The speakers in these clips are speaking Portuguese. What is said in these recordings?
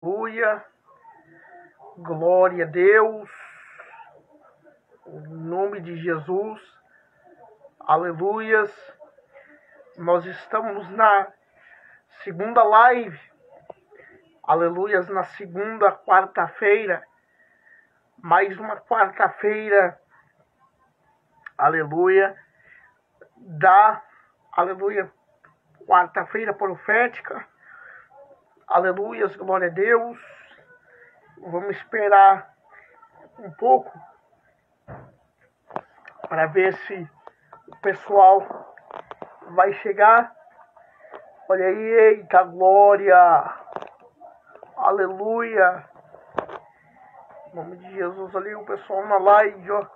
Aleluia, glória a Deus, em nome de Jesus, aleluias. Nós estamos na segunda live, aleluias, na segunda quarta-feira, mais uma quarta-feira, aleluia, aleluia, quarta-feira profética, aleluias, glória a Deus. Vamos esperar um pouco para ver se o pessoal vai chegar. Olha aí, eita glória, aleluia. Em nome de Jesus, ali o pessoal na live, ó.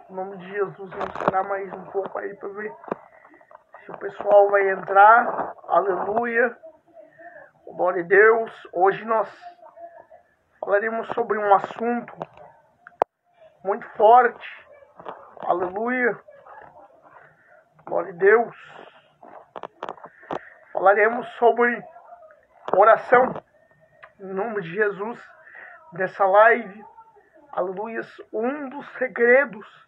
Em nome de Jesus, vamos esperar mais um pouco aí para ver se o pessoal vai entrar. Aleluia, glória a Deus. Hoje nós falaremos sobre um assunto muito forte. Aleluia, glória a Deus. Falaremos sobre oração em nome de Jesus nessa live. Aleluia, um dos segredos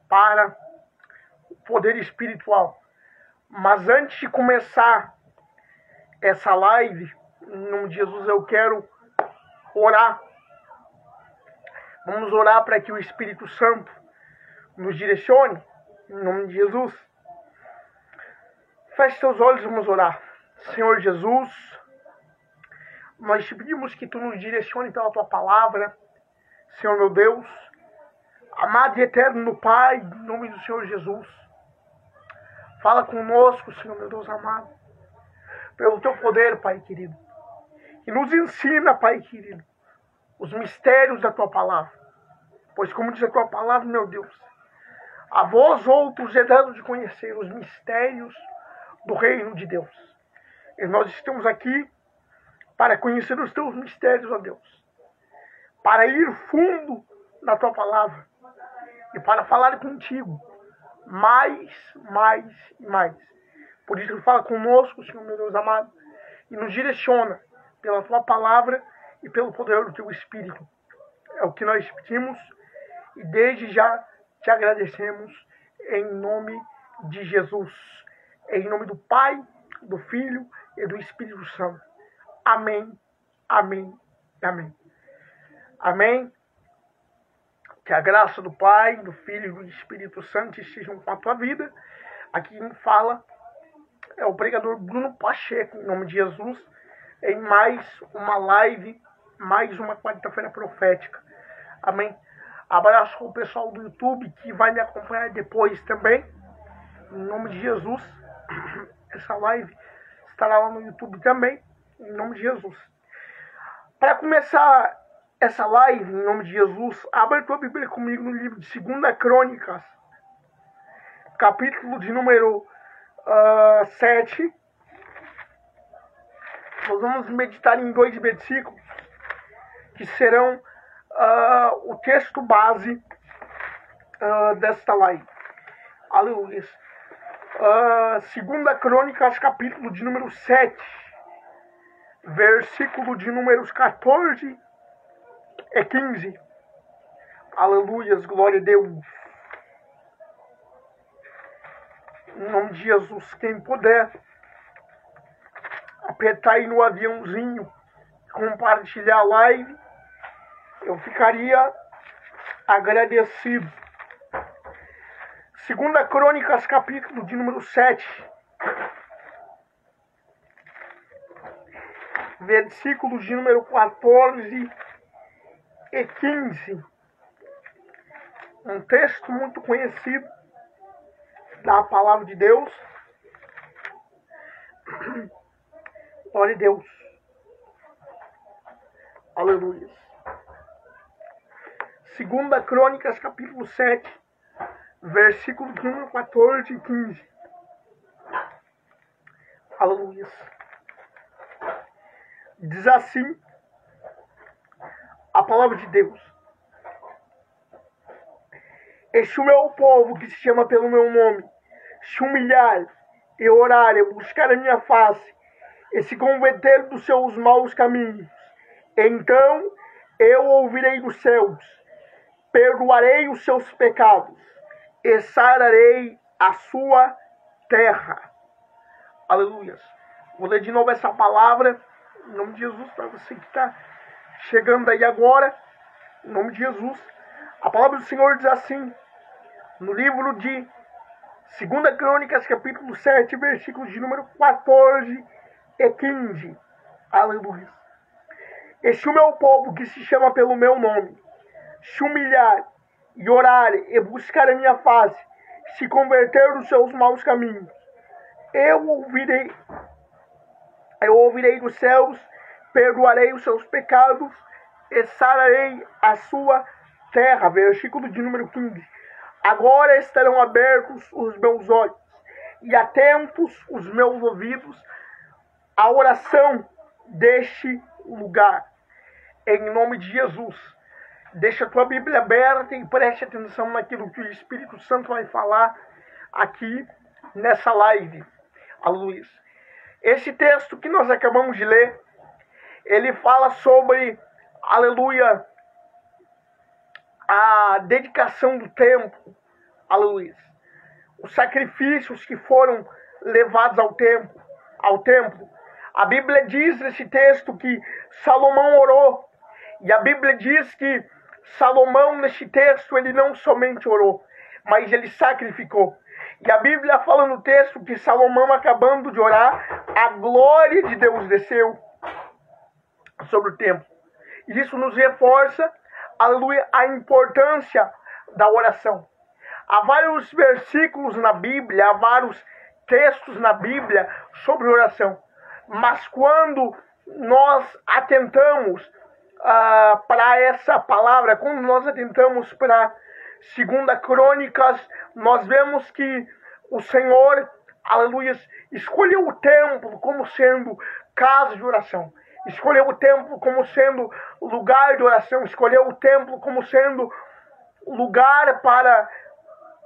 para o poder espiritual. Mas antes de começar essa live, em nome de Jesus, eu quero orar. Vamos orar para que o Espírito Santo nos direcione, em nome de Jesus. Feche seus olhos, vamos orar. Senhor Jesus, nós te pedimos que tu nos direcione pela tua palavra, Senhor meu Deus, amado e eterno Pai, em nome do Senhor Jesus. Fala conosco, Senhor meu Deus amado, pelo teu poder, Pai querido. E nos ensina, Pai querido, os mistérios da tua palavra. Pois como diz a tua palavra, meu Deus, a vós outros é dado de conhecer os mistérios do reino de Deus. E nós estamos aqui para conhecer os teus mistérios, ó Deus. Para ir fundo na tua palavra. E para falar contigo mais e mais. Por isso fala conosco, Senhor meu Deus amado, e nos direciona pela tua palavra e pelo poder do teu Espírito. É o que nós pedimos e desde já te agradecemos em nome de Jesus. Em nome do Pai, do Filho e do Espírito Santo. Amém, amém, amém. Amém. Que a graça do Pai, do Filho e do Espírito Santo estejam com a tua vida. Aqui quem fala é o pregador Bruno Pacheco, em nome de Jesus, em mais uma live, mais uma quarta-feira profética. Amém. Abraço o pessoal do YouTube que vai me acompanhar depois também, em nome de Jesus. Essa live estará lá no YouTube também, em nome de Jesus. Para começar essa live, em nome de Jesus, abra a tua Bíblia comigo no livro de 2 Crônicas, capítulo de número 7. Nós vamos meditar em 2 versículos, que serão o texto base desta live. Aleluia. 2 Crônicas, capítulo de número 7, versículo de números 14 e 15. Aleluia, glória a Deus. Em nome de Jesus, quem puder, apertar aí no aviãozinho, compartilhar a live, eu ficaria agradecido. 2 Crônicas, capítulo de número 7, versículos de número 14 e 15. Um texto muito conhecido da palavra de Deus. Glória a Deus. Aleluia. 2 Crônicas, capítulo 7, versículo de número 14 e 15. Aleluia. Diz assim a palavra de Deus: e se o meu povo, que se chama pelo meu nome, se humilhar e orar e buscar a minha face, e se converter dos seus maus caminhos, Então eu ouvirei dos céus, perdoarei os seus pecados e sararei a sua terra. Aleluia. Vou ler de novo essa palavra, em nome de Jesus, para você que está chegando aí agora, em nome de Jesus. A palavra do Senhor diz assim, no livro de 2 Crônicas, capítulo 7, versículos de número 14 e 15. Aleluia. E se o meu povo, que se chama pelo meu nome, se humilhar e orar e buscar a minha face, se converter dos seus maus caminhos, eu ouvirei dos céus, perdoarei os seus pecados e sararei a sua terra. Versículo de número 15. Agora estarão abertos os meus olhos e atentos os meus ouvidos à oração deste lugar. Em nome de Jesus. Deixa a tua Bíblia aberta e preste atenção naquilo que o Espírito Santo vai falar aqui nessa live. Aleluia. Esse texto que nós acabamos de ler, ele fala sobre, aleluia, a dedicação do templo, aleluia. Os sacrifícios que foram levados ao templo. A Bíblia diz nesse texto que Salomão orou. E a Bíblia diz que Salomão, neste texto, ele não somente orou, mas ele sacrificou. E a Bíblia fala no texto que Salomão, acabando de orar, a glória de Deus desceu sobre o templo. E isso nos reforça, aleluia, a importância da oração. Há vários versículos na Bíblia, há vários textos na Bíblia sobre oração. Mas quando nós atentamos para essa palavra, quando nós atentamos para 2 Crônicas, nós vemos que o Senhor, aleluia, escolheu o templo como sendo casa de oração. Escolheu o templo como sendo lugar de oração. Escolheu o templo como sendo lugar para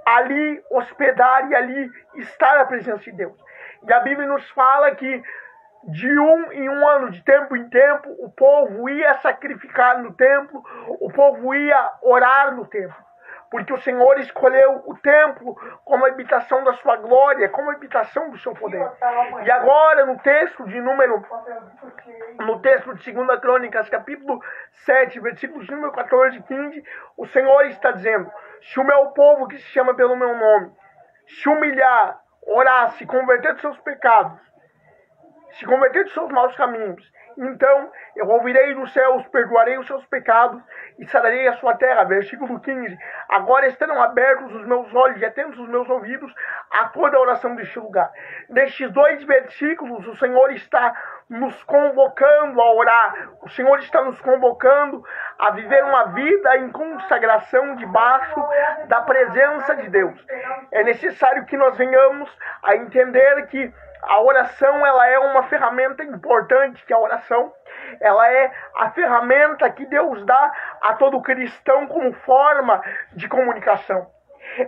ali hospedar e ali estar a presença de Deus. E a Bíblia nos fala que de em um ano, de tempo em tempo, o povo ia sacrificar no templo, o povo ia orar no templo. Porque o Senhor escolheu o templo como habitação da sua glória, como habitação do seu poder. E agora, no texto de 2 Crônicas, capítulo 7, versículos de número 14 e 15, o Senhor está dizendo: se o meu povo, que se chama pelo meu nome, se humilhar, orar, se converter dos seus pecados, se converter dos seus maus caminhos, então eu ouvirei dos céus, perdoarei os seus pecados e sararei a sua terra. Versículo 15. Agora estarão abertos os meus olhos e atentos os meus ouvidos a toda a oração deste lugar. Nestes dois versículos, o Senhor está nos convocando a orar. O Senhor está nos convocando a viver uma vida em consagração debaixo da presença de Deus. É necessário que nós venhamos a entender que a oração, ela é uma ferramenta importante, que a oração, ela é a ferramenta que Deus dá a todo cristão como forma de comunicação.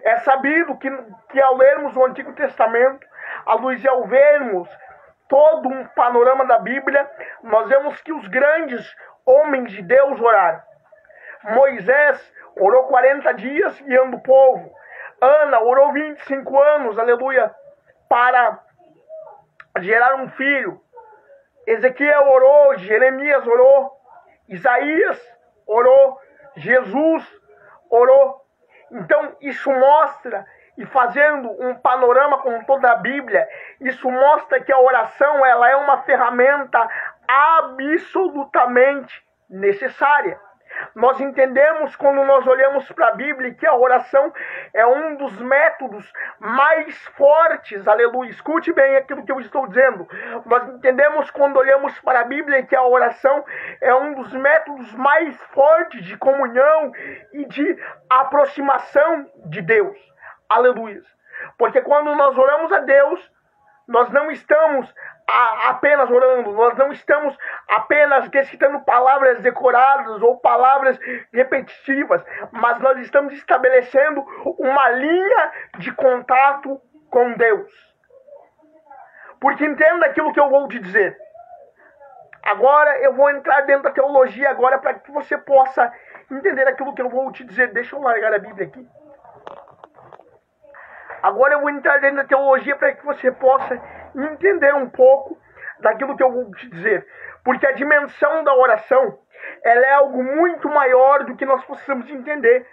É sabido que ao lermos o Antigo Testamento, à luz de ao vermos todo um panorama da Bíblia, nós vemos que os grandes homens de Deus oraram. Moisés orou 40 dias guiando o povo. Ana orou 25 anos, aleluia, para gerar um filho. Ezequiel orou, Jeremias orou, Isaías orou, Jesus orou. Então isso mostra, e fazendo um panorama com toda a Bíblia, isso mostra que a oração, ela é uma ferramenta absolutamente necessária. Nós entendemos, quando nós olhamos para a Bíblia, que a oração é um dos métodos mais fortes, aleluia, escute bem aquilo que eu estou dizendo. Nós entendemos, quando olhamos para a Bíblia, que a oração é um dos métodos mais fortes de comunhão e de aproximação de Deus, aleluia. Porque quando nós oramos a Deus, nós não estamos apenas orando, nós não estamos apenas recitando palavras decoradas ou palavras repetitivas, mas nós estamos estabelecendo uma linha de contato com Deus. Porque entenda aquilo que eu vou te dizer. Agora eu vou entrar dentro da teologia agora para que você possa entender aquilo que eu vou te dizer. Deixa eu largar a Bíblia aqui. Agora eu vou entrar dentro da teologia para que você possa entender um pouco daquilo que eu vou te dizer. Porque a dimensão da oração, ela é algo muito maior do que nós possamos entender.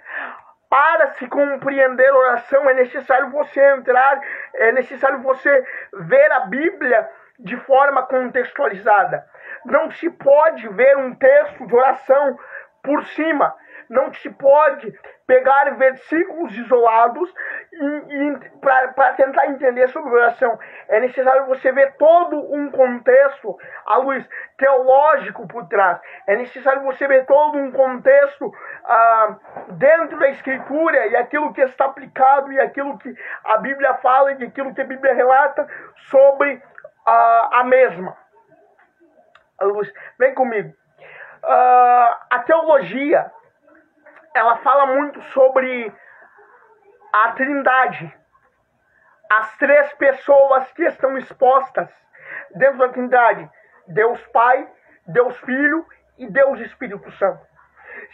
Para se compreender a oração, é necessário você entrar, é necessário você ver a Bíblia de forma contextualizada. Não se pode ver um texto de oração por cima. Não se pode pegar versículos isolados para tentar entender sobre oração. É necessário você ver todo um contexto, à luz teológico por trás. É necessário você ver todo um contexto dentro da Escritura e aquilo que está aplicado e aquilo que a Bíblia fala e aquilo que a Bíblia relata sobre a mesma. À luz, vem comigo. A teologia, ela fala muito sobre a Trindade, as três pessoas que estão expostas dentro da Trindade: Deus Pai, Deus Filho e Deus Espírito Santo.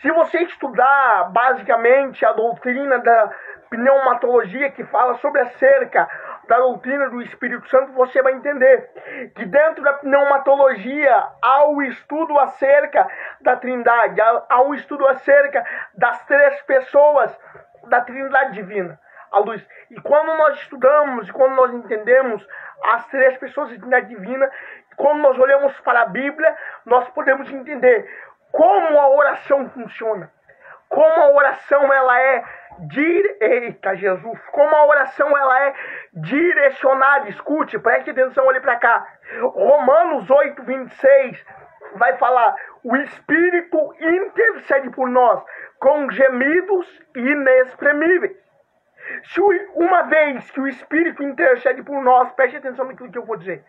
Se você estudar basicamente a doutrina da pneumatologia, que fala sobre acerca da doutrina do Espírito Santo, você vai entender que dentro da pneumatologia há o estudo acerca da Trindade, há o estudo acerca das três pessoas da Trindade divina. A luz. E quando nós estudamos e quando nós entendemos as três pessoas da Trindade divina, quando nós olhamos para a Bíblia, nós podemos entender como a oração funciona, como a oração ela é como a oração ela é direcionada. Escute, preste atenção, olhe para cá. Romanos 8:26 vai falar: o Espírito intercede por nós com gemidos inexprimíveis. Se uma vez que o Espírito intercede por nós, preste atenção naquilo que eu vou dizer.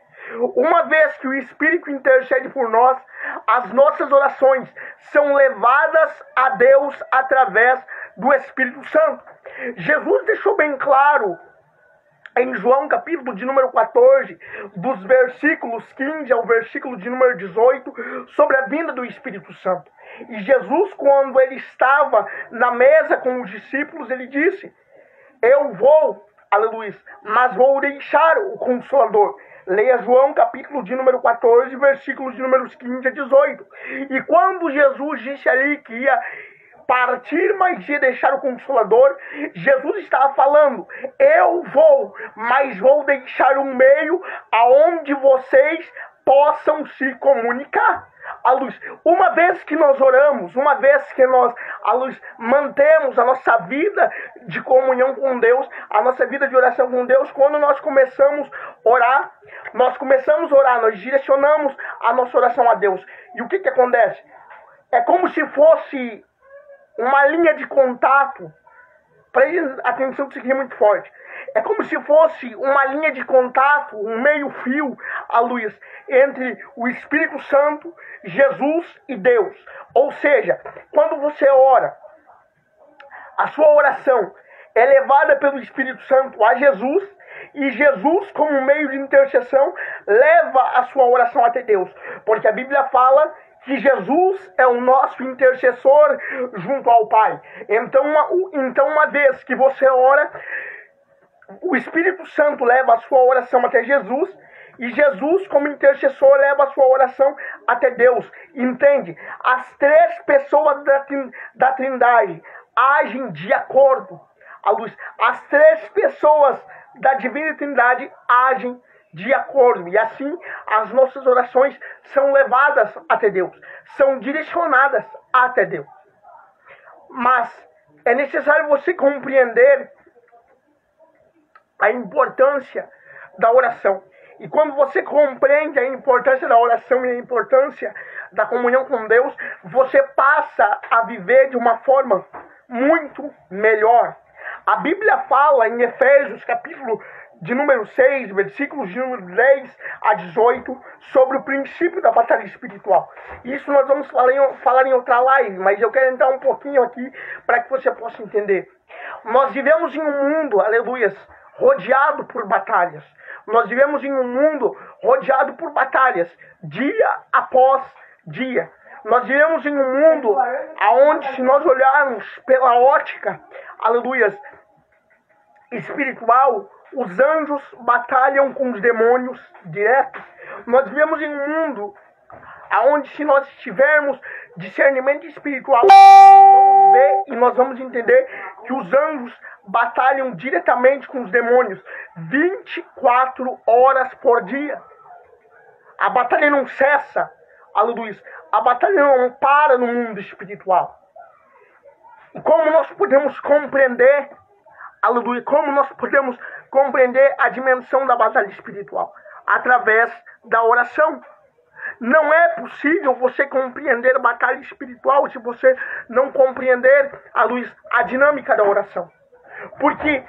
Uma vez que o Espírito intercede por nós, as nossas orações são levadas a Deus através do Espírito Santo. Jesus deixou bem claro em João capítulo de número 14, dos versículos 15 ao versículo de número 18, sobre a vinda do Espírito Santo. E Jesus, quando ele estava na mesa com os discípulos, ele disse: eu vou, aleluia, mas vou deixar o Consolador. Leia João capítulo de número 14, versículos de números 15 a 18. E quando Jesus disse ali que ia partir, mas ia deixar o Consolador, Jesus estava falando: eu vou, mas vou deixar um meio aonde vocês possam se comunicar. A luz, uma vez que nós oramos, uma vez que nós, a luz, mantemos a nossa vida de comunhão com Deus, a nossa vida de oração com Deus, quando nós começamos a orar, nós direcionamos a nossa oração a Deus. E o que acontece? É como se fosse uma linha de contato. Preste atenção que isso aqui é muito forte. É como se fosse uma linha de contato, um meio-fio, a luz, entre o Espírito Santo, Jesus e Deus. Ou seja, quando você ora, a sua oração é levada pelo Espírito Santo a Jesus, e Jesus, como meio de intercessão, leva a sua oração até Deus. Porque a Bíblia fala que Jesus é o nosso intercessor junto ao Pai. Então, uma vez que você ora, o Espírito Santo leva a sua oração até Jesus, e Jesus, como intercessor, leva a sua oração até Deus. Entende? As três pessoas da Trindade agem de acordo. A luz. As três pessoas da Divina Trindade agem de acordo. E assim, as nossas orações são levadas até Deus. São direcionadas até Deus. Mas é necessário você compreender a importância da oração. E quando você compreende a importância da oração e a importância da comunhão com Deus, você passa a viver de uma forma muito melhor. A Bíblia fala em Efésios, capítulo de número 6, versículos de número 10 a 18, sobre o princípio da batalha espiritual. Isso nós vamos falar em outra live, mas eu quero entrar um pouquinho aqui para que você possa entender. Nós vivemos em um mundo, aleluias, rodeado por batalhas. Nós vivemos em um mundo rodeado por batalhas, dia após dia. Nós vivemos em um mundo onde, se nós olharmos pela ótica, aleluias, espiritual, os anjos batalham com os demônios direto. Nós vivemos em um mundo onde, se nós tivermos discernimento espiritual, vamos ver e nós vamos entender que os anjos batalham diretamente com os demônios 24 horas por dia. A batalha não cessa, aleluia. A batalha não para no mundo espiritual. E como nós podemos compreender, aleluia, como nós podemos compreender a dimensão da batalha espiritual? Através da oração. Não é possível você compreender a batalha espiritual se você não compreender a dinâmica da oração. Porque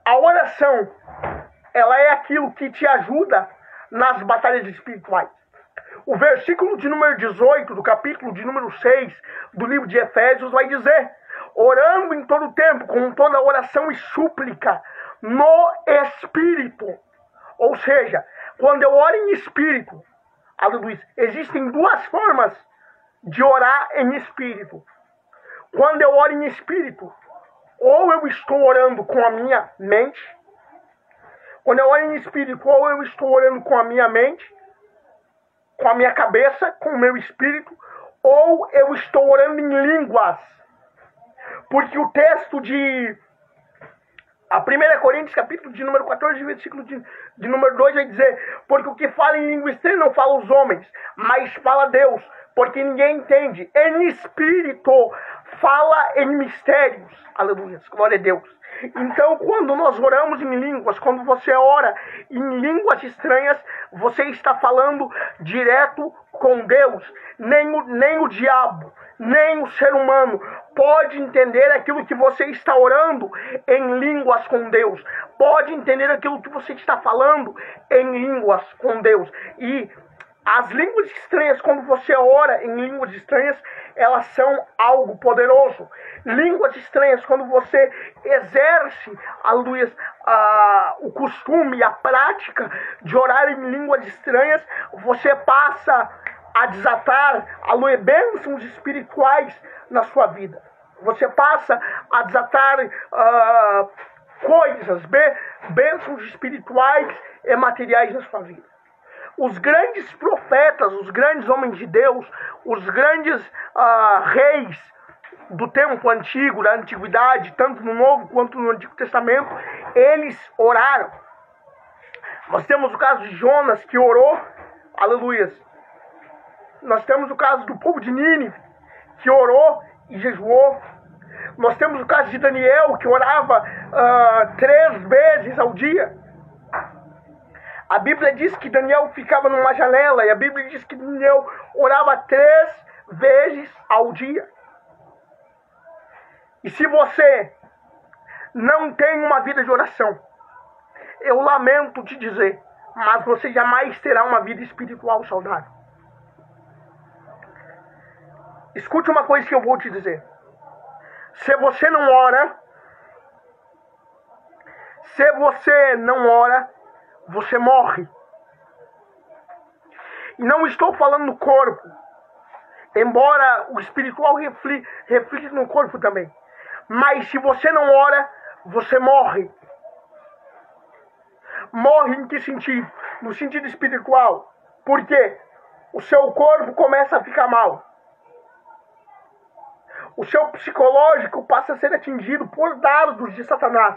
a oração, ela é aquilo que te ajuda nas batalhas espirituais. O versículo de número 18, do capítulo de número 6, do livro de Efésios, vai dizer: orando em todo tempo, com toda oração e súplica, no Espírito. Ou seja, quando eu oro em Espírito, aleluia, existem duas formas de orar em Espírito. Quando eu oro em Espírito, ou eu estou orando com a minha mente. Quando eu oro em Espírito, ou eu estou orando com a minha mente, com a minha cabeça, com o meu espírito, ou eu estou orando em línguas. Porque o texto de a 1 Coríntios, capítulo de número 14, versículo de número 2, vai dizer: porque o que fala em língua estranha não fala os homens, mas fala Deus, porque ninguém entende. Em espírito fala em mistérios. Aleluia, glória a Deus. Então, quando nós oramos em línguas, quando você ora em línguas estranhas, você está falando direto com Deus. Nem o diabo, nem o ser humano pode entender aquilo que você está orando em línguas com Deus. Pode entender aquilo que você está falando em línguas com Deus. E as línguas estranhas, quando você ora em línguas estranhas, elas são algo poderoso. Línguas estranhas, quando você exerce o costume, a prática de orar em línguas estranhas, você passa a desatar bênçãos espirituais na sua vida. Você passa a desatar coisas, bênçãos espirituais e materiais na sua vida. Os grandes profetas, os grandes homens de Deus, os grandes reis do tempo antigo, da antiguidade, tanto no Novo quanto no Antigo Testamento, eles oraram. Nós temos o caso de Jonas, que orou, aleluia. Nós temos o caso do povo de Nínive, que orou e jejuou. Nós temos o caso de Daniel, que orava 3 vezes ao dia. A Bíblia diz que Daniel ficava numa janela, e a Bíblia diz que Daniel orava 3 vezes ao dia. E se você não tem uma vida de oração, eu lamento te dizer, mas você jamais terá uma vida espiritual saudável. Escute uma coisa que eu vou te dizer. Se você não ora, você morre. E não estou falando no corpo, embora o espiritual reflita no corpo também. Mas se você não ora, você morre. Morre em que sentido? No sentido espiritual. Porque o seu corpo começa a ficar mal. O seu psicológico passa a ser atingido por dardos de Satanás.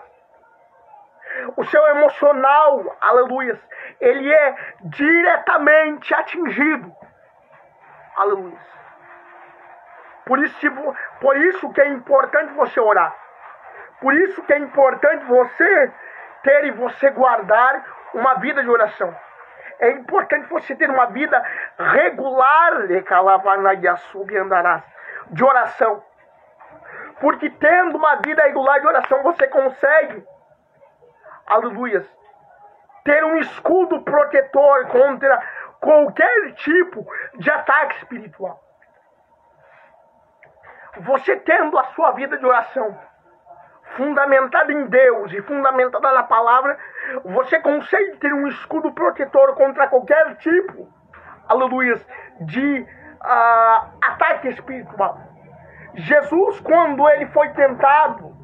O seu emocional, aleluia, ele é diretamente atingido. Aleluia. Por isso que é importante você orar. Por isso que é importante você ter e você guardar uma vida de oração. É importante você ter uma vida regular de oração. Porque tendo uma vida regular de oração, você consegue, aleluia, ter um escudo protetor contra qualquer tipo de ataque espiritual. Você tendo a sua vida de oração fundamentada em Deus e fundamentada na palavra, você consegue ter um escudo protetor contra qualquer tipo, aleluia, de ataque espiritual. Jesus, quando ele foi tentado,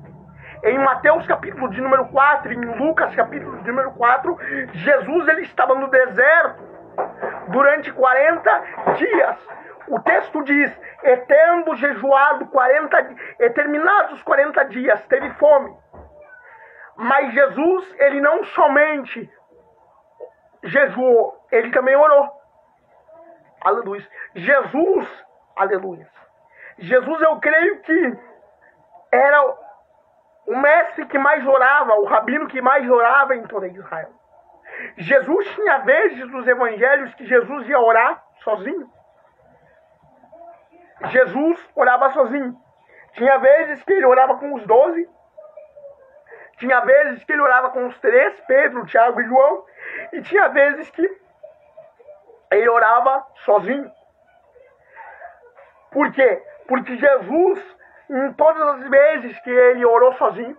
em Mateus capítulo de número 4, em Lucas capítulo de número 4, Jesus ele estava no deserto durante 40 dias. O texto diz, e tendo jejuado terminados os 40 dias, teve fome. Mas Jesus, ele não somente jejuou, ele também orou. Aleluia. Jesus, aleluia. Jesus, eu creio que era o mestre que mais orava, o rabino que mais orava em toda Israel. Jesus tinha vezes nos evangelhos que Jesus ia orar sozinho. Jesus orava sozinho. Tinha vezes que ele orava com os 12. Tinha vezes que ele orava com os 3, Pedro, Tiago e João. E tinha vezes que ele orava sozinho. Por quê? Porque Jesus, em todas as vezes que ele orou sozinho,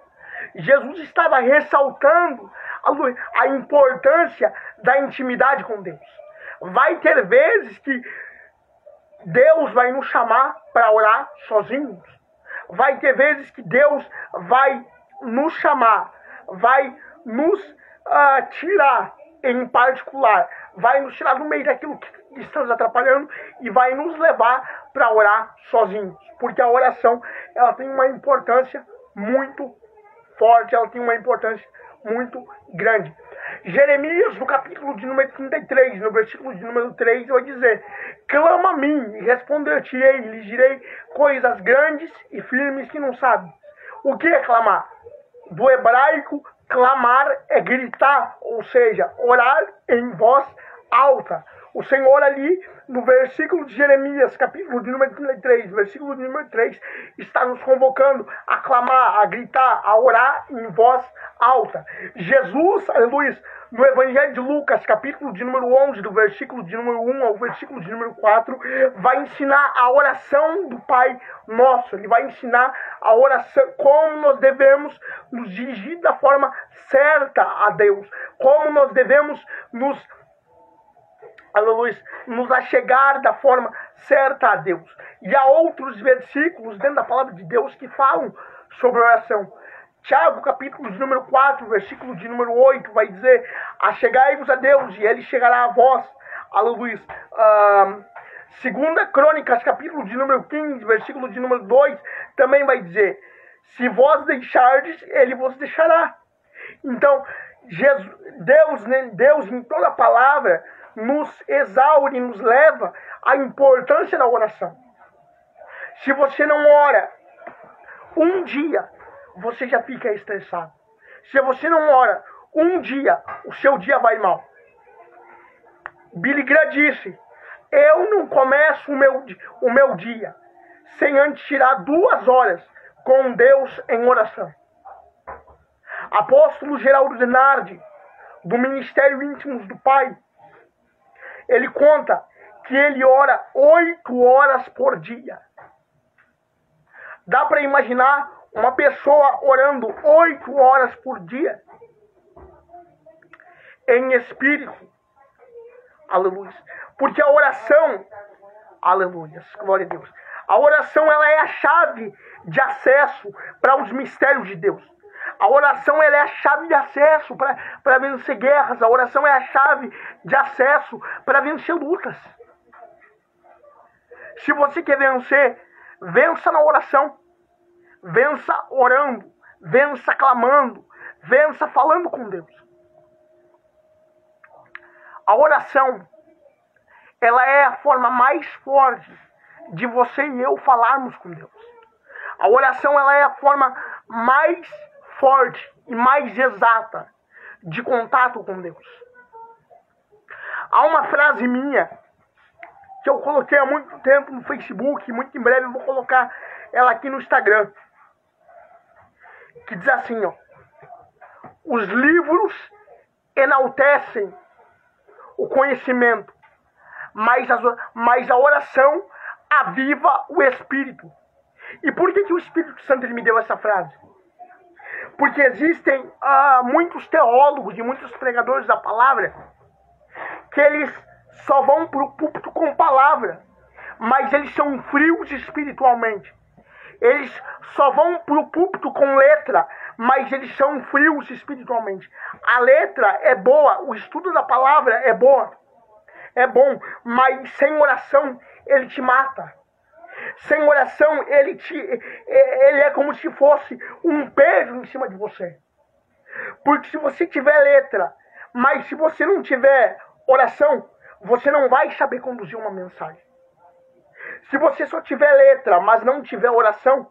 Jesus estava ressaltando a importância da intimidade com Deus. Vai ter vezes que Deus vai nos chamar para orar sozinhos. Vai ter vezes que Deus vai nos chamar, vai nos tirar em particular, vai nos tirar do meio daquilo que está nos atrapalhando e vai nos levar para orar sozinhos. Porque a oração, ela tem uma importância muito forte, ela tem uma importância muito grande. Jeremias, no capítulo de número 33, no versículo de número 3, vai dizer: clama a mim, e responder-te-ei, e lhes direi coisas grandes e firmes que não sabem. O que é clamar? Do hebraico, clamar é gritar, ou seja, orar em voz alta. O Senhor ali, no versículo de Jeremias, capítulo de número 33, versículo de número 3, está nos convocando a clamar, a gritar, a orar em voz alta. Jesus, aleluia, no Evangelho de Lucas, capítulo de número 11, do versículo de número 1 ao versículo de número 4, vai ensinar a oração do Pai Nosso. Ele vai ensinar a oração, como nós devemos nos dirigir da forma certa a Deus, como nós devemos nos achegar da forma certa a Deus. E há outros versículos dentro da palavra de Deus que falam sobre oração. Tiago, capítulo de número 4, versículo de número 8, vai dizer: achegai-vos a Deus, e Ele chegará a vós. Aleluia. Segunda Crônicas, capítulo de número 15, versículo de número 2, também vai dizer: se vós deixardes, Ele vos deixará. Então, Deus em toda a palavra nos exaure, nos leva à importância da oração. Se você não ora um dia, você já fica estressado. Se você não ora um dia, o seu dia vai mal. Billy Graham disse: eu não começo o meu dia sem antes tirar 2 horas com Deus em oração. Apóstolo Geraldo Denardi, do Ministério Íntimos do Pai, ele conta que ele ora 8 horas por dia. Dá para imaginar uma pessoa orando 8 horas por dia em espírito? Aleluia. Porque a oração, aleluia, glória a Deus, a oração, ela é a chave de acesso para os mistérios de Deus. A oração, ela é a chave de acesso para vencer guerras. A oração é a chave de acesso para vencer lutas. Se você quer vencer, vença na oração. Vença orando. Vença clamando. Vença falando com Deus. A oração, ela é a forma mais forte de você e eu falarmos com Deus. A oração, ela é a forma mais forte e mais exata de contato com Deus. Há uma frase minha que eu coloquei há muito tempo no Facebook, e muito em breve eu vou colocar ela aqui no Instagram, que diz assim, ó: os livros enaltecem o conhecimento, mas a oração aviva o Espírito. E por que o Espírito Santo ele me deu essa frase? Porque existem muitos teólogos e muitos pregadores da palavra que eles só vão para o púlpito com palavra, mas eles são frios espiritualmente. Eles só vão para o púlpito com letra, mas eles são frios espiritualmente. A letra é boa, o estudo da palavra é bom, mas sem oração ele te mata. Sem oração ele é como se fosse um peso em cima de você. Porque se você tiver letra, mas se você não tiver oração, você não vai saber conduzir uma mensagem. Se você só tiver letra, mas não tiver oração,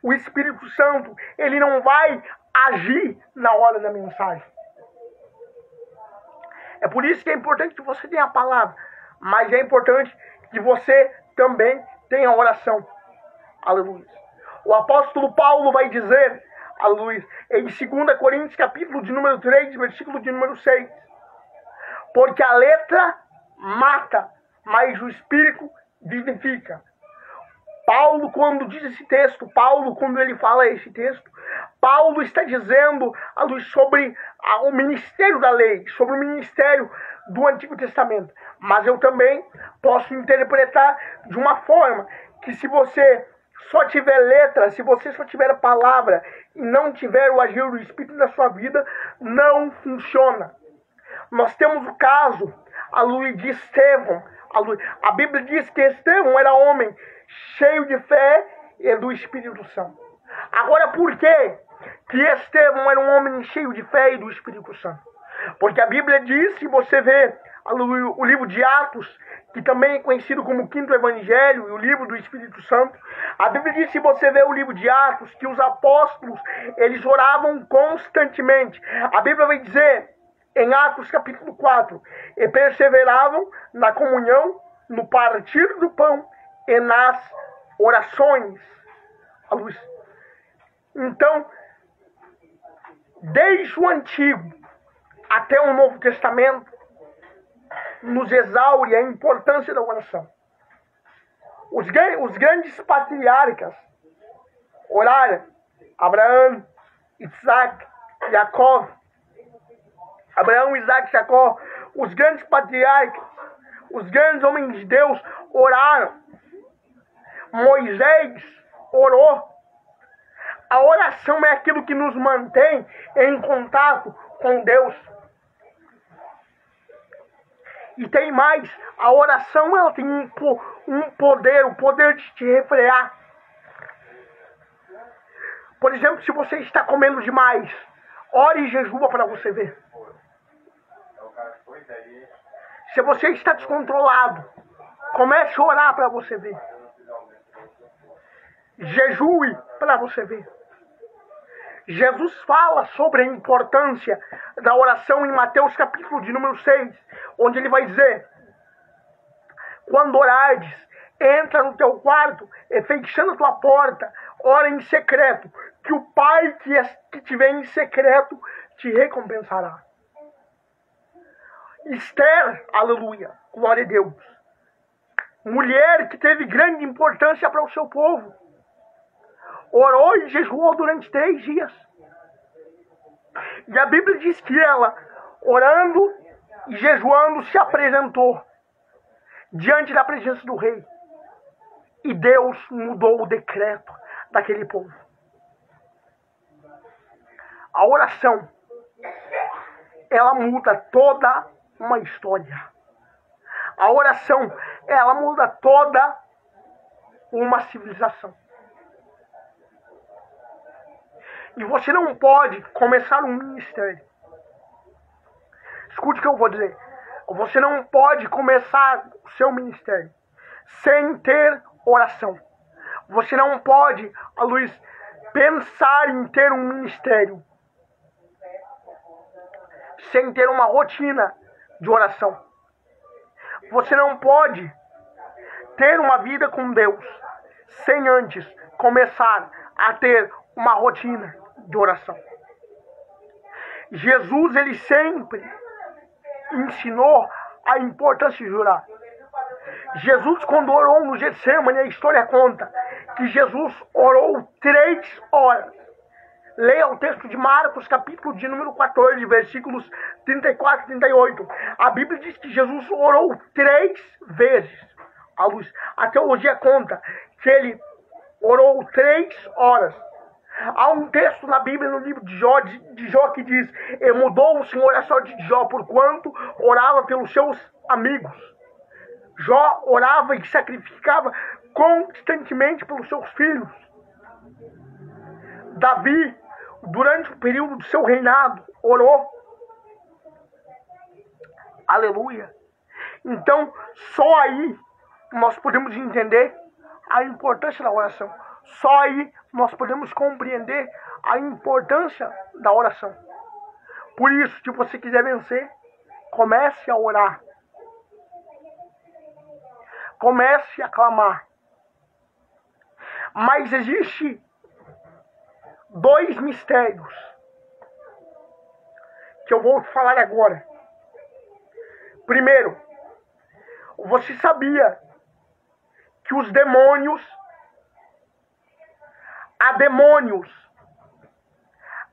o Espírito Santo, ele não vai agir na hora da mensagem. É por isso que é importante que você tenha a palavra, mas é importante que você também tenha a oração. Aleluia. O apóstolo Paulo vai dizer, aleluia, em 2 Coríntios, capítulo de número 3, versículo de número 6. Porque a letra mata, mas o Espírito vivifica. Paulo, quando diz esse texto, Paulo, quando ele fala esse texto, Paulo está dizendo sobre o ministério da lei, sobre o ministério do Antigo Testamento. Mas eu também posso interpretar de uma forma que se você só tiver letra, se você só tiver palavra e não tiver o agir do Espírito na sua vida, não funciona. Nós temos o caso, de Estevão. A Bíblia diz que Estevão era homem cheio de fé e do Espírito Santo. Agora, por que Estevão era um homem cheio de fé e do Espírito Santo? Porque a Bíblia diz, se você vê o livro de Atos, que também é conhecido como o Quinto Evangelho e o livro do Espírito Santo, a Bíblia diz, se você vê o livro de Atos, que os apóstolos, eles oravam constantemente. A Bíblia vai dizer, em Atos capítulo 4, e perseveravam na comunhão, no partir do pão e nas orações. Então, desde o Antigo até o Novo Testamento, nos exaure a importância da oração. Os grandes patriarcas oraram. Abraão, Isaac, Jacó. Abraão, Isaac, Jacó. Os grandes patriarcas, os grandes homens de Deus oraram. Moisés orou. A oração é aquilo que nos mantém em contato com Deus. E tem mais, a oração ela tem um poder, o poder de te refrear. Por exemplo, se você está comendo demais, ore e jejua para você ver. Se você está descontrolado, comece a orar para você ver. Jejue para você ver. Jesus fala sobre a importância da oração em Mateus capítulo de número 6, onde ele vai dizer: quando orares, entra no teu quarto e fechando a tua porta, ora em secreto, que o Pai que te vê em secreto te recompensará. Esther, aleluia, glória a Deus, mulher que teve grande importância para o seu povo, orou e jejuou durante 3 dias. E a Bíblia diz que ela, orando e jejuando, se apresentou diante da presença do rei. E Deus mudou o decreto daquele povo. A oração, ela muda toda uma história. A oração, ela muda toda uma civilização. E você não pode começar um ministério. Escute o que eu vou dizer. Você não pode começar o seu ministério sem ter oração. Você não pode, pensar em ter um ministério sem ter uma rotina de oração. Você não pode ter uma vida com Deus sem antes começar a ter uma rotina de oração. Jesus, ele sempre ensinou a importância de orar. Jesus, quando orou no Getsemane, a história conta que Jesus orou 3 horas. Leia o texto de Marcos, capítulo de número 14, versículos 34 e 38. A Bíblia diz que Jesus orou 3 vezes. A teologia conta que ele orou 3 horas. Há um texto na Bíblia, no livro de Jó que diz: e mudou o Senhor a sorte de Jó, porquanto orava pelos seus amigos. Jó orava e sacrificava constantemente pelos seus filhos. Davi, durante o período do seu reinado, orou. Aleluia. Então, só aí nós podemos entender a importância da oração. Só aí nós podemos compreender a importância da oração. Por isso, se você quiser vencer, comece a orar. Comece a clamar. Mas existe 2 mistérios que eu vou falar agora. Primeiro, você sabia que os demônios,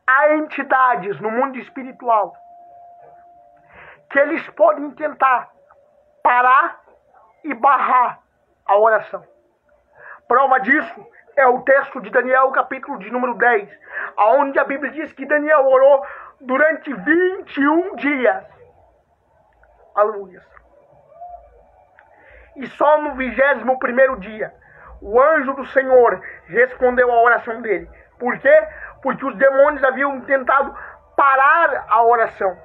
há entidades no mundo espiritual que eles podem tentar parar e barrar a oração. Prova disso é o texto de Daniel, capítulo de número 10, onde a Bíblia diz que Daniel orou durante 21 dias. Aleluia. E só no 21º dia, o anjo do Senhor respondeu à oração dele. Por quê? Porque os demônios haviam tentado parar a oração.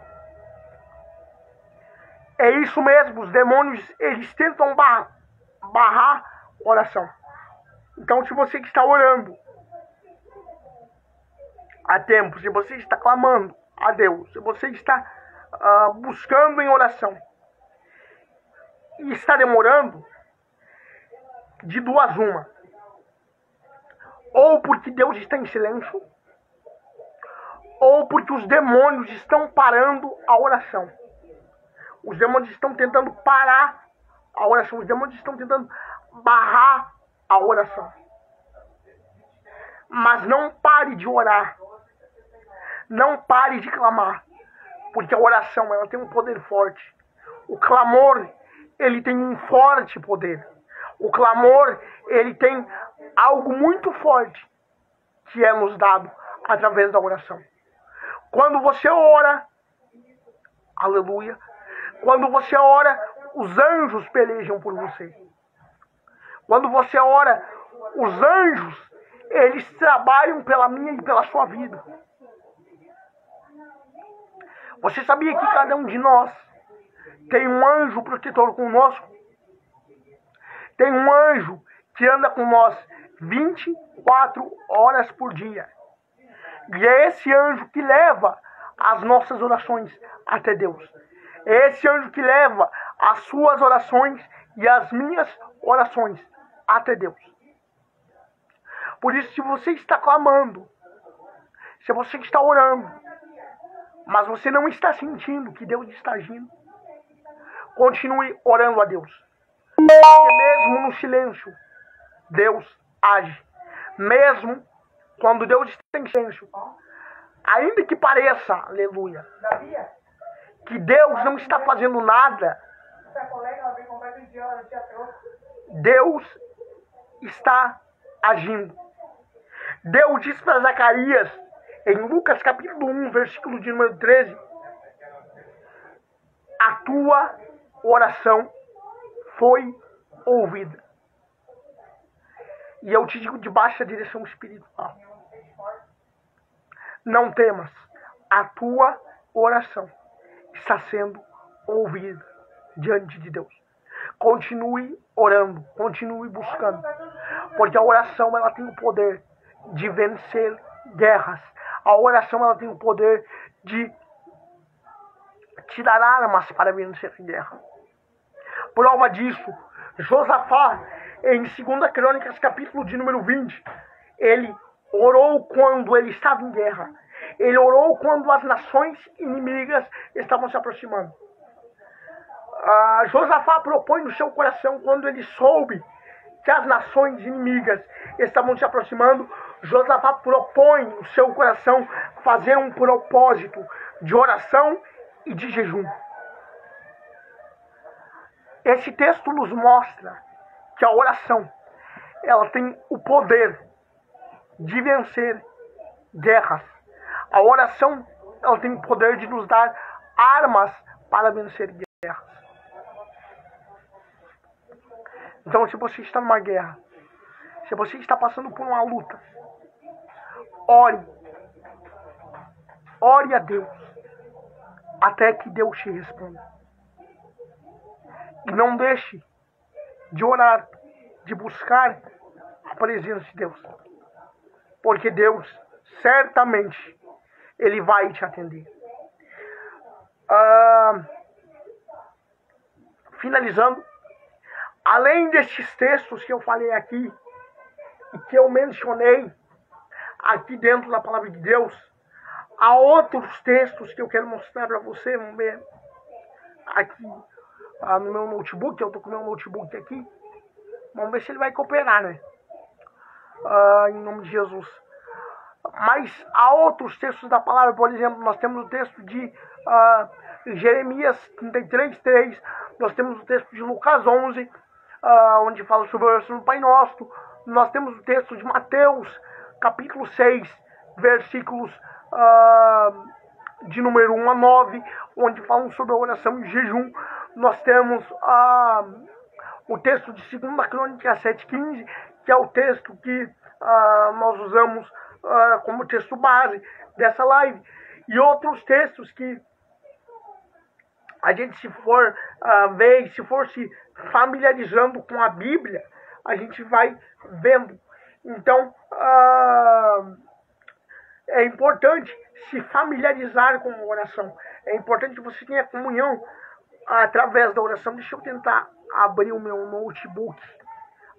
É isso mesmo, os demônios, eles tentam barrar a oração. Então, se você está orando a tempo, se você está clamando a Deus, se você está buscando em oração e está demorando, de 2 uma. Ou porque Deus está em silêncio, ou porque os demônios estão parando a oração. Os demônios estão tentando parar a oração. Os demônios estão tentando barrar a oração. Mas não pare de orar. Não pare de clamar. Porque a oração, ela tem um poder forte. O clamor, ele tem um forte poder. O clamor, ele tem algo muito forte que é nos dado através da oração. Quando você ora, aleluia, quando você ora, os anjos pelejam por você. Quando você ora, os anjos, eles trabalham pela minha e pela sua vida. Você sabia que cada um de nós tem um anjo protetor conosco? Tem um anjo que anda com nós 24 horas por dia. E é esse anjo que leva as nossas orações até Deus. É esse anjo que leva as suas orações e as minhas orações até Deus. Por isso, se você está clamando, se você está orando, mas você não está sentindo que Deus está agindo, continue orando a Deus. Porque mesmo no silêncio, Deus age. Mesmo quando Deus está em silêncio, ainda que pareça, aleluia, que Deus não está fazendo nada, Deus está agindo. Deus diz para Zacarias, em Lucas capítulo 1, versículo de número 13, a tua oração foi ouvida. E eu te digo debaixo da direção espiritual. Não temas, a tua oração está sendo ouvida diante de Deus. Continue orando, continue buscando, porque a oração, ela tem o poder de vencer guerras. A oração, ela tem o poder de te dar armas para vencer a guerra. Prova disso, Josafá, em 2 Crônicas, capítulo de número 20, ele orou quando ele estava em guerra. Ele orou quando as nações inimigas estavam se aproximando. Josafá propõe no seu coração, quando ele soube que as nações inimigas estavam se aproximando, Josafá propõe no seu coração fazer um propósito de oração e de jejum. Esse texto nos mostra que a oração, ela tem o poder de vencer guerras. A oração, ela tem o poder de nos dar armas para vencer guerras. Então, se você está numa guerra, se você está passando por uma luta, ore a Deus até que Deus te responda. E não deixe de orar, de buscar a presença de Deus, porque Deus certamente Ele vai te atender. Finalizando, além destes textos que eu falei aqui e que eu mencionei aqui dentro da palavra de Deus, há outros textos que eu quero mostrar para você. Vamos ver aqui no meu notebook. Eu estou com o meu notebook aqui. Vamos ver se ele vai cooperar, né? Em nome de Jesus. Mas há outros textos da palavra. Por exemplo, nós temos o texto de Jeremias 33:3. Nós temos o texto de Lucas 11, onde fala sobre a oração do Pai Nosso. Nós temos o texto de Mateus, capítulo 6, versículos de número 1 a 9, onde falam sobre a oração de jejum. Nós temos o texto de 2 Crônicas 7:15, que é o texto que nós usamos como texto base dessa live. E outros textos que a gente, se for ver, se for se familiarizando com a Bíblia, a gente vai vendo. Então, é importante se familiarizar com a oração. É importante que você tenha comunhão através da oração. Deixa eu tentar abrir o meu notebook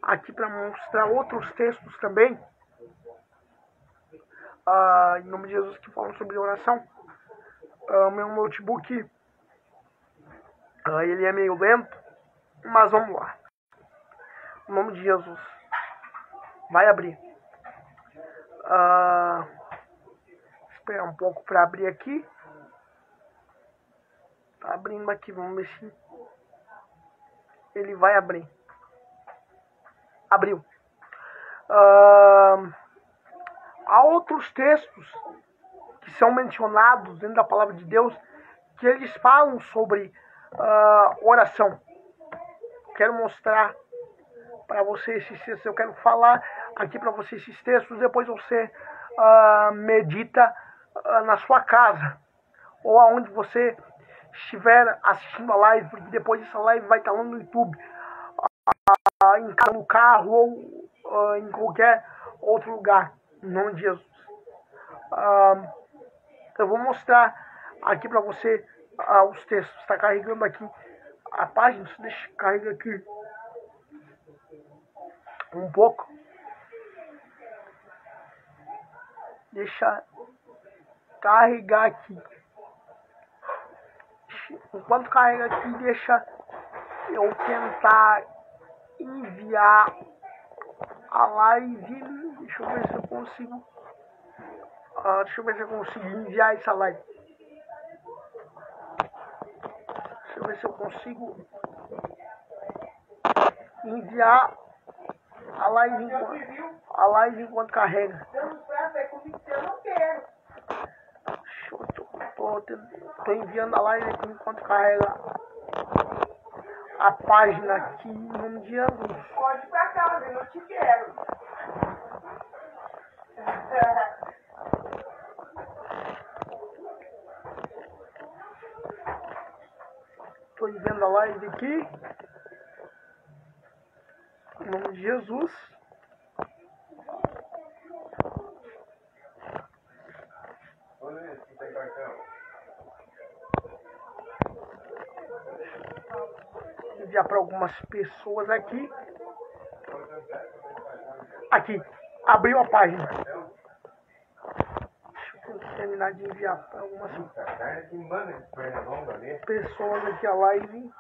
aqui para mostrar outros textos também. Em nome de Jesus, que falam sobre oração. Meu notebook, ele é meio lento, mas vamos lá. Em nome de Jesus. Vai abrir. Esperar um pouco para abrir aqui. Tá abrindo aqui, vamos ver se ele vai abrir. Abriu. Há outros textos que são mencionados dentro da palavra de Deus que eles falam sobre oração. Quero mostrar para você esses textos. Eu quero falar aqui para você esses textos. Depois você medita na sua casa ou aonde você estiver assistindo a live, porque depois essa live vai estar lá no YouTube, no carro ou em qualquer outro lugar, em nome de Jesus. Eu vou mostrar aqui para você os textos. Está carregando aqui a página. Deixa eu carregar aqui um pouco. Deixa carregar aqui. Enquanto carrega aqui, deixa eu tentar enviar a live. Deixa eu ver se eu consigo. Deixa eu ver se eu consigo enviar essa live. Deixa eu ver se eu consigo enviar a live enquanto carrega. Tô enviando a live aqui enquanto carrega a página aqui, em nome de Jesus. Pode ir pra casa, eu não te quero. Tô enviando a live aqui, em nome de Jesus. Enviar para algumas pessoas aqui. Aqui, abriu a página. Deixa eu terminar de enviar para algumas pessoas aqui a live.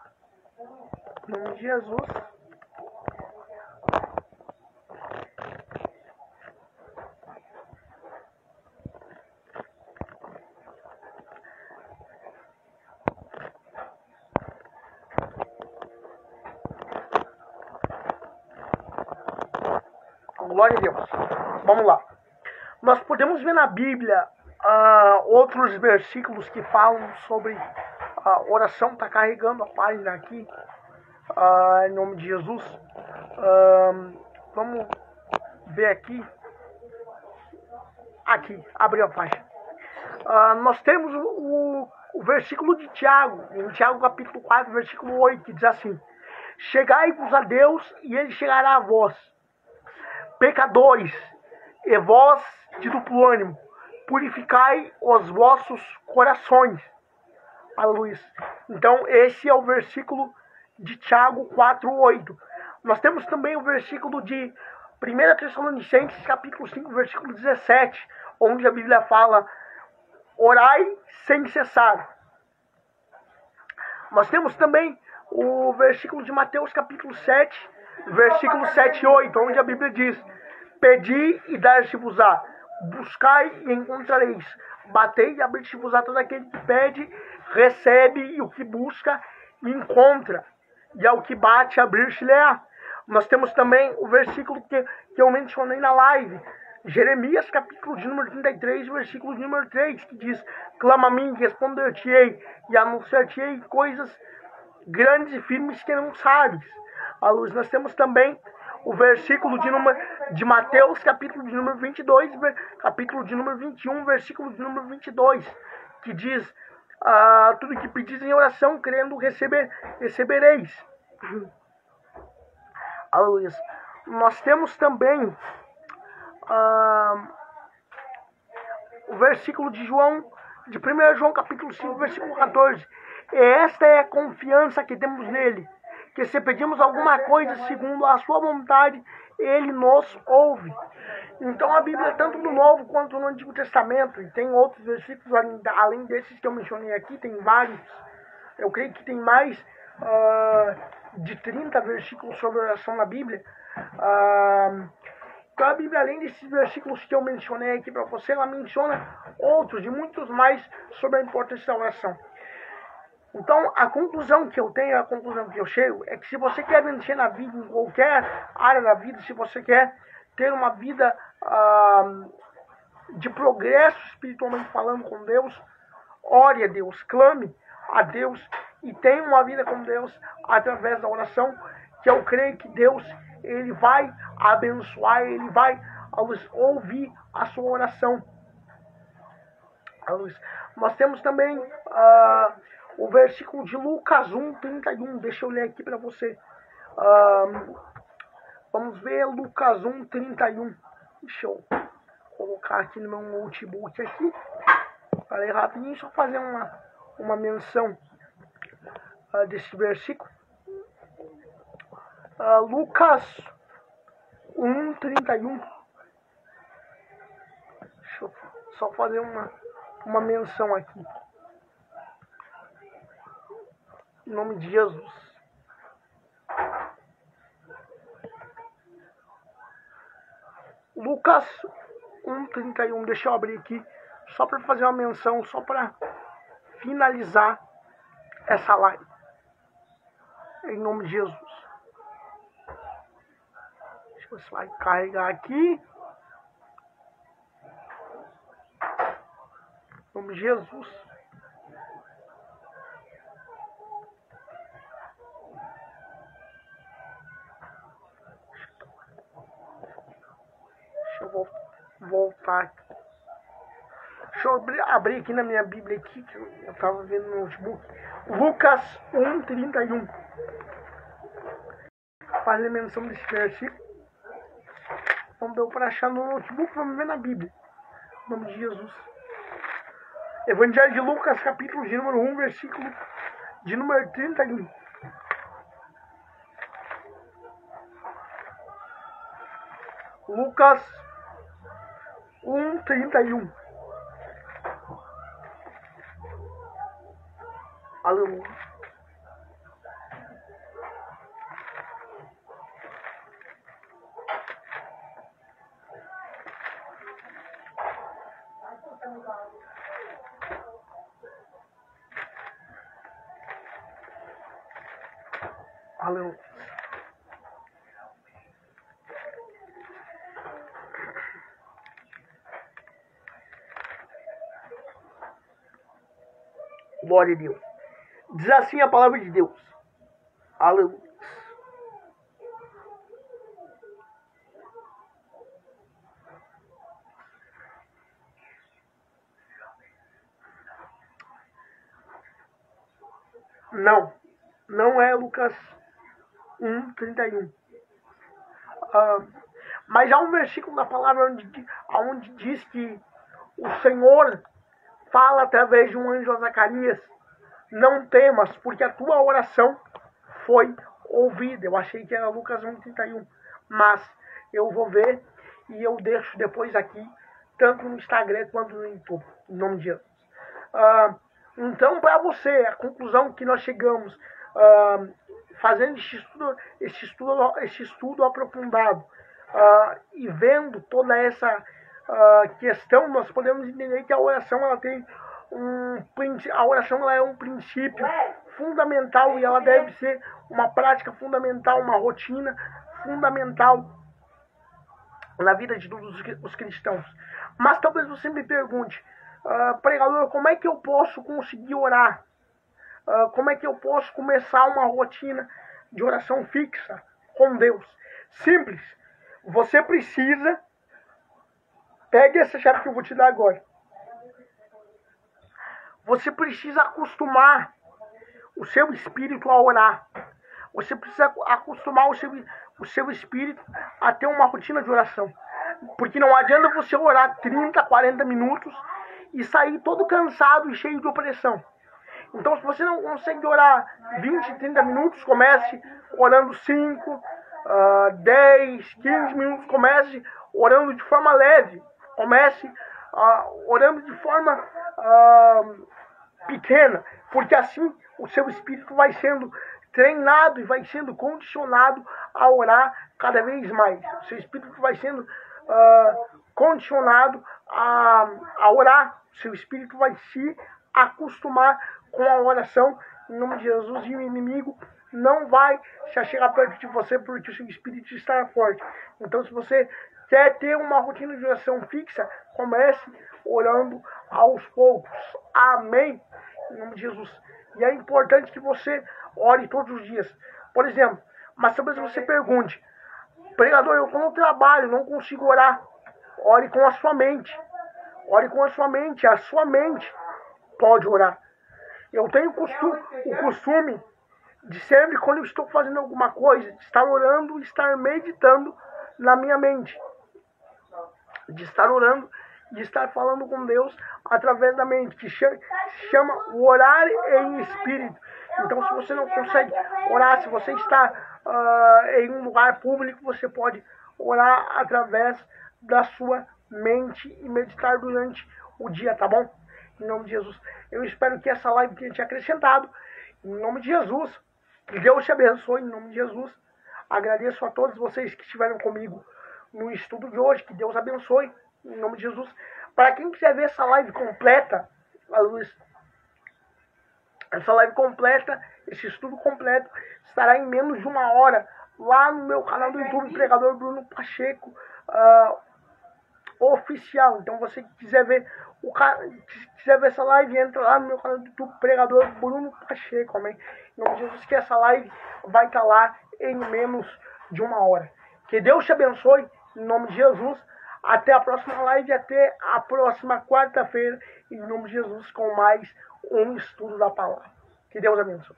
Em nome de Jesus. Glória a Deus. Vamos lá. Nós podemos ver na Bíblia outros versículos que falam sobre a oração. Está carregando a página aqui. Em nome de Jesus. Vamos ver aqui. Aqui, abriu a página. Nós temos o versículo de Tiago, em Tiago capítulo 4, versículo 8, que diz assim: chegai-vos a Deus e ele chegará a vós, pecadores, e vós de duplo ânimo, purificai os vossos corações. Aleluia. Então esse é o versículo de Tiago 4, 8. Nós temos também o versículo de 1 Tessalonicenses capítulo 5, versículo 17, onde a Bíblia fala: orai sem cessar. Nós temos também o versículo de Mateus capítulo 7, versículo 7 e 8, onde a Bíblia diz: pedi e dar-se-vos-á, buscai e encontrareis, batei e abrir-se-vos-á. Todo aquele que pede, recebe, e o que busca, encontra, e ao que bate, abrir-se-lhe-á. Nós temos também o versículo que eu mencionei na live, Jeremias capítulo de número 33, versículo de número 3, que diz: clama a mim, responder-te-ei, e anunciar-te-ei coisas grandes e firmes que não sabes. A luz. Nós temos também o versículo de Mateus capítulo de número 22, capítulo de número 21, versículo de número 22, que diz: tudo que pedis em oração, crendo, recebereis. A luz. Nós temos também o versículo de João, de 1 João capítulo 5, versículo 14. E esta é a confiança que temos nele, que se pedimos alguma coisa segundo a sua vontade, ele nos ouve. Então a Bíblia, tanto no Novo quanto no Antigo Testamento, e tem outros versículos além desses que eu mencionei aqui, tem vários. Eu creio que tem mais de 30 versículos sobre oração na Bíblia. Então a Bíblia, além desses versículos que eu mencionei aqui para você, ela menciona outros e muitos mais sobre a importância da oração. Então a conclusão que eu tenho, a conclusão que eu chego, é que se você quer vencer na vida, em qualquer área da vida, se você quer ter uma vida de progresso espiritualmente falando com Deus, ore a Deus, clame a Deus e tenha uma vida com Deus através da oração, que eu creio que Deus, ele vai abençoar, ele vai ouvir a sua oração. Nós temos também o versículo de Lucas 1, 31. Deixa eu ler aqui para você. Vamos ver Lucas 1, 31. Deixa eu colocar aqui no meu notebook aqui. Falei rapidinho, só fazer uma menção desse versículo. Lucas 1, 31. Deixa eu só fazer uma menção aqui. Em nome de Jesus. Lucas 1, 31. Deixa eu abrir aqui. Só para fazer uma menção. Só para finalizar essa live. Em nome de Jesus. Deixa eu ver se vai carregar aqui. Em nome de Jesus. Deixa eu voltar aqui. Deixa eu abrir aqui na minha Bíblia aqui, que eu estava vendo no notebook. Lucas 1, 31. Fazer menção desse versículo. Não deu para achar no notebook, vamos ver na Bíblia. Em nome de Jesus. Evangelho de Lucas, capítulo de número 1, versículo de número 31. Lucas 1, 31. Aleluia. Aleluia. Glória a Deus. Diz assim a palavra de Deus. Aleluia. Não é Lucas 1:31. Mas há um versículo da palavra onde diz que o Senhor fala através de um anjo a Zacarias: não temas, porque a tua oração foi ouvida. Eu achei que era Lucas 1:31, mas eu vou ver e eu deixo depois aqui, tanto no Instagram quanto no YouTube, em nome de Jesus. Então, para você, a conclusão que nós chegamos, fazendo esse estudo aprofundado, e vendo toda essa questão, nós podemos entender que a oração ela tem a oração ela é um princípio fundamental e ela deve ser uma prática fundamental, uma rotina fundamental na vida de todos os cristãos. Mas talvez você me pergunte: pregador, como é que eu posso conseguir orar? Como é que eu posso começar uma rotina de oração fixa com Deus? Simples. Você precisa... Pegue essa chave que eu vou te dar agora. Você precisa acostumar o seu espírito a orar. Você precisa acostumar o seu espírito a ter uma rotina de oração. Porque não adianta você orar 30, 40 minutos e sair todo cansado e cheio de opressão. Então, se você não consegue orar 20, 30 minutos, comece orando 5, 10, 15 minutos. Comece orando de forma leve. Comece orando de forma pequena. Porque assim o seu espírito vai sendo treinado e vai sendo condicionado a orar cada vez mais. O seu espírito vai sendo condicionado a orar. O seu espírito vai se acostumar com a oração em nome de Jesus, e o inimigo não vai se chegar perto de você porque o seu espírito está forte. Então, se você quer ter uma rotina de oração fixa, comece orando aos poucos. Amém? Em nome de Jesus. E é importante que você ore todos os dias. Por exemplo, mas talvez você pergunte: pregador, eu estou no trabalho, não consigo orar. Ore com a sua mente. Ore com a sua mente. A sua mente pode orar. Eu tenho o costume de sempre, quando eu estou fazendo alguma coisa, de estar orando, estar meditando na minha mente. De estar orando, de estar falando com Deus através da mente, que se chama o orar em espírito. Então, se você não consegue orar, se você está em um lugar público, você pode orar através da sua mente e meditar durante o dia, tá bom? Em nome de Jesus. Eu espero que essa live tenha te acrescentado. Em nome de Jesus. Que Deus te abençoe. Em nome de Jesus. Agradeço a todos vocês que estiveram comigo no estudo de hoje. Que Deus abençoe. Em nome de Jesus. Para quem quiser ver essa live completa, esse estudo completo, estará em menos de 1 hora lá no meu canal do YouTube, Pregador Bruno Pacheco Oficial. Então, você que quiser ver essa live, entra lá no meu canal do YouTube, Pregador Bruno Pacheco, amém? Em nome de Jesus, que essa live vai estar lá em menos de 1 hora. Que Deus te abençoe, em nome de Jesus. Até a próxima live, até a próxima quarta-feira, em nome de Jesus, com mais um estudo da palavra. Que Deus abençoe.